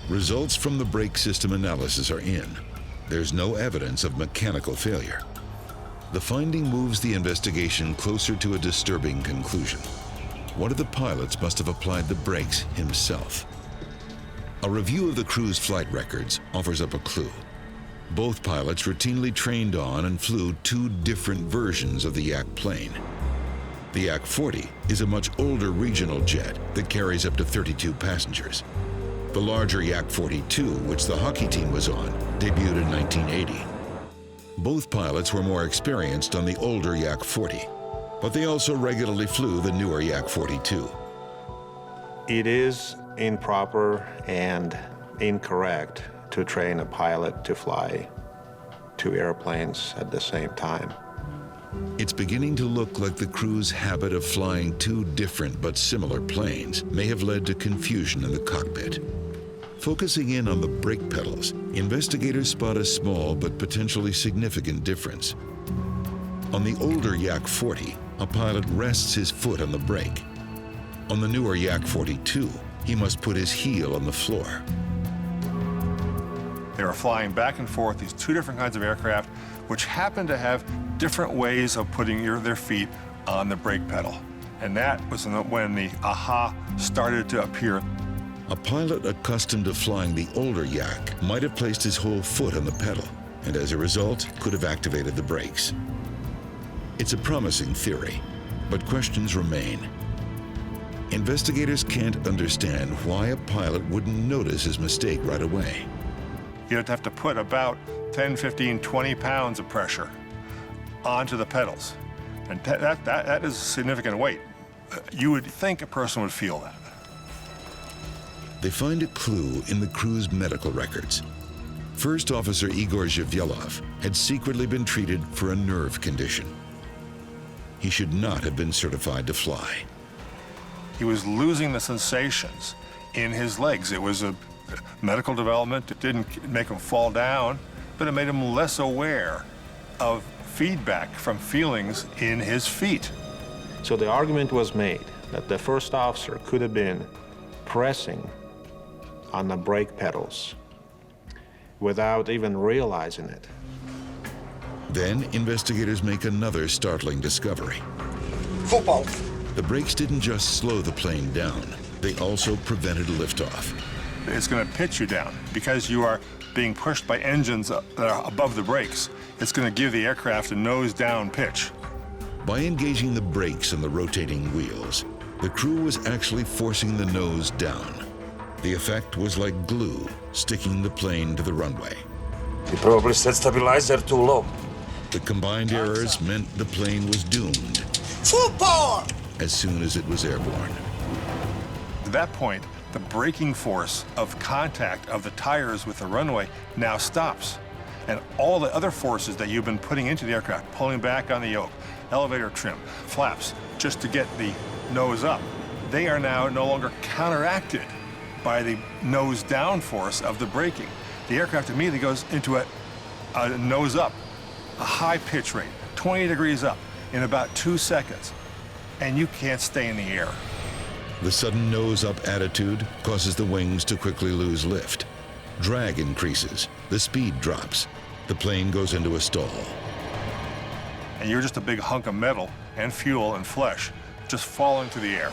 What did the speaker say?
Results from the brake system analysis are in. There's no evidence of mechanical failure. The finding moves the investigation closer to a disturbing conclusion. One of the pilots must have applied the brakes himself. A review of the crew's flight records offers up a clue. Both pilots routinely trained on and flew two different versions of the YAK plane. The YAK 40 is a much older regional jet that carries up to 32 passengers. The larger YAK 42, which the hockey team was on, debuted in 1980. Both pilots were more experienced on the older YAK 40, but they also regularly flew the newer YAK 42. It is improper and incorrect to train a pilot to fly two airplanes at the same time. It's beginning to look like the crew's habit of flying two different but similar planes may have led to confusion in the cockpit. Focusing in on the brake pedals, investigators spot a small but potentially significant difference. On the older YAK 40, a pilot rests his foot on the brake. On the newer YAK 42, he must put his heel on the floor. They were flying back and forth, these two different kinds of aircraft, which happen to have different ways of putting their feet on the brake pedal. And that was when the aha started to appear. A pilot accustomed to flying the older YAK might have placed his whole foot on the pedal, and as a result, could have activated the brakes. It's a promising theory, but questions remain. Investigators can't understand why a pilot wouldn't notice his mistake right away. You'd have to put about 10, 15, 20 pounds of pressure onto the pedals. And that is a significant weight. You would think a person would feel that. They find a clue in the crew's medical records. First Officer Igor Zhivyelov had secretly been treated for a nerve condition. He should not have been certified to fly. He was losing the sensations in his legs. It was a medical development. It didn't make him fall down, but it made him less aware of feedback from feelings in his feet. So the argument was made that the first officer could have been pressing on the brake pedals without even realizing it. Then investigators make another startling discovery. Football. The brakes didn't just slow the plane down, they also prevented liftoff. It's going to pitch you down because you are being pushed by engines that are above the brakes. It's going to give the aircraft a nose-down pitch. By engaging the brakes on the rotating wheels, the crew was actually forcing the nose down. The effect was like glue, sticking the plane to the runway. You probably set stabilizer too low. The combined errors meant the plane was doomed Full power! as soon as it was airborne. At that point, the braking force of contact of the tires with the runway now stops. And all the other forces that you've been putting into the aircraft, pulling back on the yoke, elevator trim, flaps, just to get the nose up, they are now no longer counteracted by the nose down force of the braking. The aircraft immediately goes into a nose up, a high pitch rate, 20 degrees up in about 2 seconds, and you can't stay in the air. The sudden nose-up attitude causes the wings to quickly lose lift. Drag increases, the speed drops, the plane goes into a stall. And you're just a big hunk of metal and fuel and flesh just falling through the air.